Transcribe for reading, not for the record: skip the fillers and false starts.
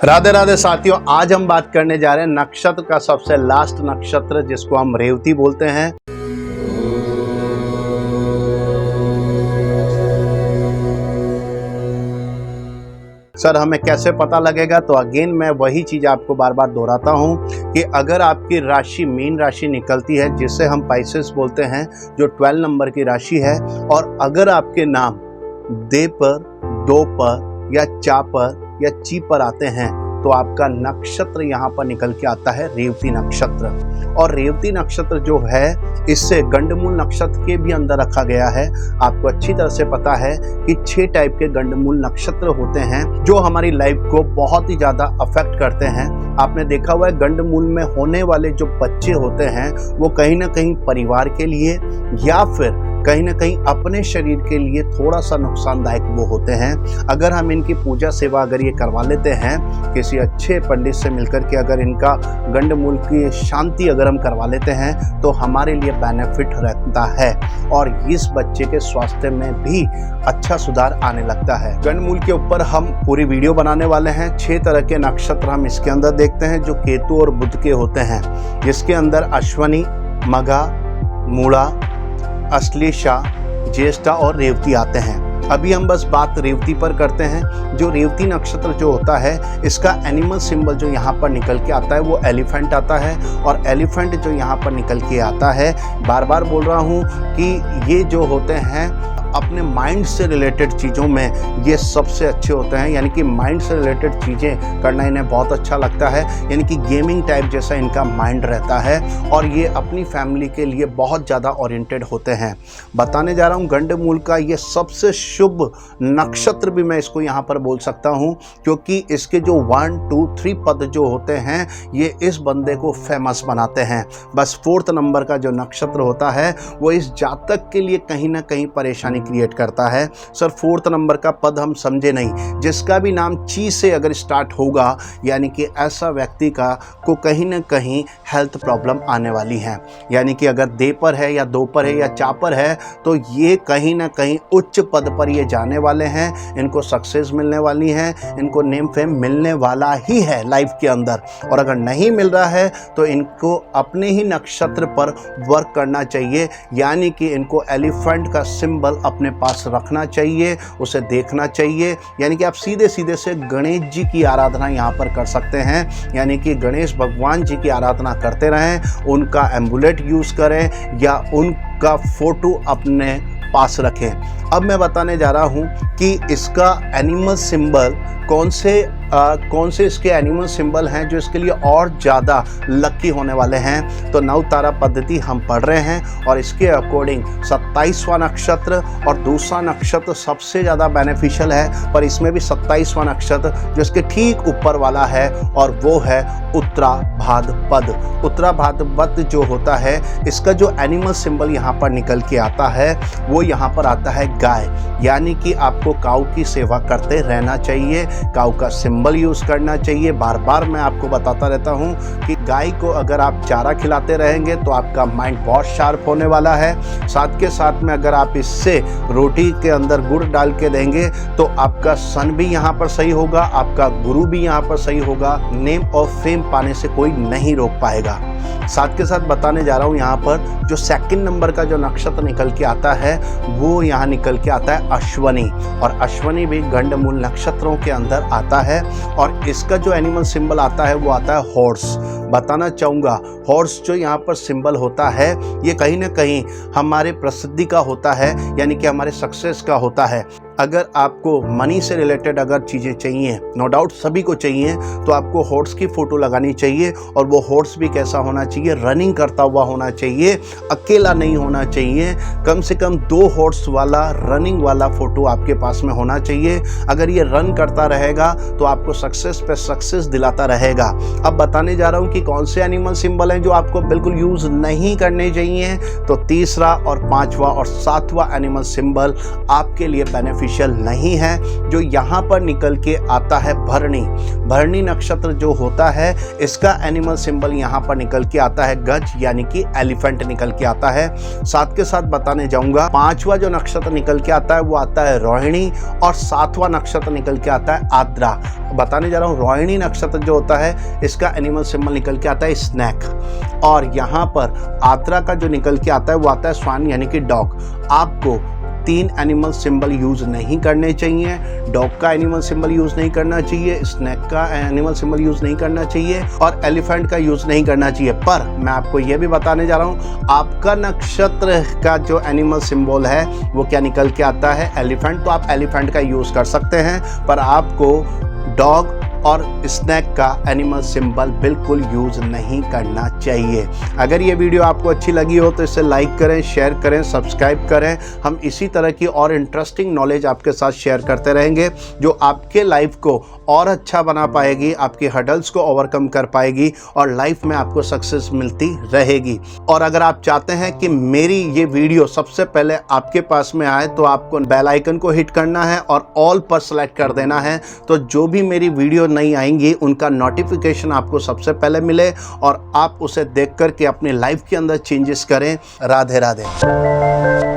राधे राधे साथियों, आज हम बात करने जा रहे हैं नक्षत्र का सबसे लास्ट नक्षत्र जिसको हम रेवती बोलते हैं। सर हमें कैसे पता लगेगा? तो अगेन मैं वही चीज़ आपको बार बार दोहराता हूँ कि अगर आपकी राशि मीन राशि निकलती है जिसे हम पाइसेस बोलते हैं, जो 12 नंबर की राशि है, और अगर आपके नाम दे पर, दो पर या चा पर या ची पर आते हैं तो आपका नक्षत्र यहाँ पर निकल के आता है रेवती नक्षत्र। और रेवती नक्षत्र जो है इससे गंडमूल नक्षत्र के भी अंदर रखा गया है। आपको अच्छी तरह से पता है कि 6 टाइप के गंडमूल नक्षत्र होते हैं जो हमारी लाइफ को बहुत ही ज़्यादा अफेक्ट करते हैं। आपने देखा हुआ है गंडमूल में होने वाले जो बच्चे होते हैं वो कहीं ना कहीं परिवार के लिए या फिर कहीं ना कहीं अपने शरीर के लिए थोड़ा सा नुकसानदायक वो होते हैं। अगर हम इनकी पूजा सेवा अगर ये करवा लेते हैं किसी अच्छे पंडित से मिलकर के, अगर इनका गंडमूल की शांति अगर हम करवा लेते हैं तो हमारे लिए बेनिफिट रहता है और इस बच्चे के स्वास्थ्य में भी अच्छा सुधार आने लगता है। गंडमूल के ऊपर हम पूरी वीडियो बनाने वाले हैं। 6 तरह के नक्षत्र हम इसके अंदर देखते हैं जो केतु और बुध के होते हैं, जिसके अंदर अश्वनी, मघा, मूला, अश्लेषा, ज्येष्ठा और रेवती आते हैं। अभी हम बस बात रेवती पर करते हैं। जो रेवती नक्षत्र जो होता है इसका एनिमल सिंबल जो यहाँ पर निकल के आता है वो एलिफेंट आता है। और एलिफेंट जो यहाँ पर निकल के आता है, बार बार बोल रहा हूँ कि ये जो होते हैं अपने माइंड से रिलेटेड चीज़ों में ये सबसे अच्छे होते हैं, यानी कि माइंड से रिलेटेड चीज़ें करना इन्हें बहुत अच्छा लगता है, यानी कि गेमिंग टाइप जैसा इनका माइंड रहता है और ये अपनी फैमिली के लिए बहुत ज़्यादा ओरिएंटेड होते हैं। बताने जा रहा हूँ गंडमूल का ये सबसे शुभ नक्षत्र भी मैं इसको यहाँ पर बोल सकता हूँ, क्योंकि इसके जो 1, 2, 3 पद जो होते हैं ये इस बंदे को फेमस बनाते हैं। बस 4th नंबर का जो नक्षत्र होता है वो इस जातक के लिए कहीं ना कहीं परेशानी क्रिएट करता है। सर 4th नंबर का पद हम समझे नहीं, जिसका भी नाम ची से अगर स्टार्ट होगा यानी कि ऐसा व्यक्ति का को कहीं ना कहीं हेल्थ प्रॉब्लम आने वाली है। यानी कि अगर दे पर है या दो पर है या चा पर है तो ये कहीं ना कहीं उच्च पद पर ये जाने वाले हैं, इनको सक्सेस मिलने वाली है, इनको नेम फेम मिलने वाला ही है लाइफ के अंदर। और अगर नहीं मिल रहा है तो इनको अपने ही नक्षत्र पर वर्क करना चाहिए, यानी कि इनको एलिफेंट का सिंबल अपने पास रखना चाहिए, उसे देखना चाहिए। यानी कि आप सीधे सीधे से गणेश जी की आराधना यहाँ पर कर सकते हैं, यानी कि गणेश भगवान जी की आराधना करते रहें, उनका एम्बुलेट यूज़ करें या उनका फोटो अपने पास रखें। अब मैं बताने जा रहा हूँ कि इसका एनिमल सिंबल कौन से इसके एनिमल सिंबल हैं जो इसके लिए और ज़्यादा लकी होने वाले हैं। तो नवतारा पद्धति हम पढ़ रहे हैं और इसके अकॉर्डिंग 27वां नक्षत्र और दूसरा नक्षत्र सबसे ज़्यादा बेनिफिशियल है, पर इसमें भी 27वां नक्षत्र जो इसके ठीक ऊपर वाला है और वो है उत्तराभाद्रपद। उत्तराभाद्रपद जो होता है इसका जो एनिमल सिंबल यहाँ पर निकल के आता है वो यहाँ पर आता है गाय, यानी कि आपको काऊ की सेवा करते रहना चाहिए, काऊ का सिंबल यूज़ करना चाहिए। बार बार मैं आपको बताता रहता हूँ कि गाय को अगर आप चारा खिलाते रहेंगे तो आपका माइंड बहुत शार्प होने वाला है। साथ के साथ में अगर आप इससे रोटी के अंदर गुड़ डाल के देंगे तो आपका सन भी यहाँ पर सही होगा, आपका गुरु भी यहाँ पर सही होगा। नेम और फेम पाने से कोई नहीं रोक पाएगा। साथ के साथ बताने जा रहा हूँ यहाँ पर जो 2nd नंबर का जो नक्षत्र निकल के आता है वो यहाँ निकल के आता है अश्वनी, और अश्वनी भी गंडमूल नक्षत्रों के अंदर आता है और इसका जो एनिमल सिंबल आता है वो आता है हॉर्स। बताना चाहूँगा हॉर्स जो यहाँ पर सिंबल होता है ये कहीं ना कहीं हमारे प्रसिद्धि का होता है, यानी कि हमारे सक्सेस का होता है। अगर आपको मनी से रिलेटेड अगर चीज़ें चाहिए, नो डाउट सभी को चाहिए, तो आपको हॉर्स की फ़ोटो लगानी चाहिए और वो हॉर्स भी कैसा होना चाहिए, रनिंग करता हुआ होना चाहिए, अकेला नहीं होना चाहिए। कम से कम 2 हॉर्स वाला रनिंग वाला फ़ोटो आपके पास में होना चाहिए। अगर ये रन करता रहेगा तो आपको सक्सेस पे सक्सेस दिलाता रहेगा। अब बताने जा रहा हूँ कि कौन से एनिमल सिंबल हैं जो आपको बिल्कुल यूज़ नहीं करने चाहिए। तो तीसरा और 5वां और 7वां एनिमल सिंबल आपके लिए बेनिफिशियल बेनिफिशियल नहीं है। जो यहाँ पर निकल के आता है भरणी नक्षत्र जो होता है, इसका एनिमल सिंबल यहाँ पर निकल के आता है गज, यानी कि एलिफेंट निकल के आता है। साथ के साथ बताने जाऊंगा 5वां जो नक्षत्र निकल के आता है वो आता है रोहिणी, और 7वां नक्षत्र निकल के आता है आद्रा। बताने जा रहा हूँ, रोहिणी नक्षत्र जो होता है इसका एनिमल सिंबल निकल के आता है स्नैक, और यहाँ पर आद्रा का जो निकल के आता है वो आता है स्वान, यानी कि डॉग। आपको 3 एनिमल सिंबल यूज़ नहीं करने चाहिए। डॉग का एनिमल सिंबल यूज़ नहीं करना चाहिए, स्नैक का एनिमल सिंबल यूज़ नहीं करना चाहिए, और एलिफेंट का यूज़ नहीं करना चाहिए। पर मैं आपको यह भी बताने जा रहा हूँ, आपका नक्षत्र का जो एनिमल सिंबल है वो क्या निकल के आता है, एलिफेंट। तो आप एलिफेंट का यूज़ कर सकते हैं, पर आपको डॉग और स्नैक का एनिमल सिंबल बिल्कुल यूज़ नहीं करना चाहिए। अगर ये वीडियो आपको अच्छी लगी हो तो इसे लाइक करें, शेयर करें, सब्सक्राइब करें। हम इसी तरह की और इंटरेस्टिंग नॉलेज आपके साथ शेयर करते रहेंगे, जो आपके लाइफ को और अच्छा बना पाएगी, आपके हर्डल्स को ओवरकम कर पाएगी, और लाइफ में आपको सक्सेस मिलती रहेगी। और अगर आप चाहते हैं कि मेरी ये वीडियो सबसे पहले आपके पास में आए, तो आपको बेल आइकन को हिट करना है और ऑल पर सेलेक्ट कर देना है, तो जो भी मेरी वीडियो नहीं आएंगी उनका नोटिफिकेशन आपको सबसे पहले मिले, और आप उसे देख कर के अपनी लाइफ के अंदर चेंजेस करें। राधे राधे।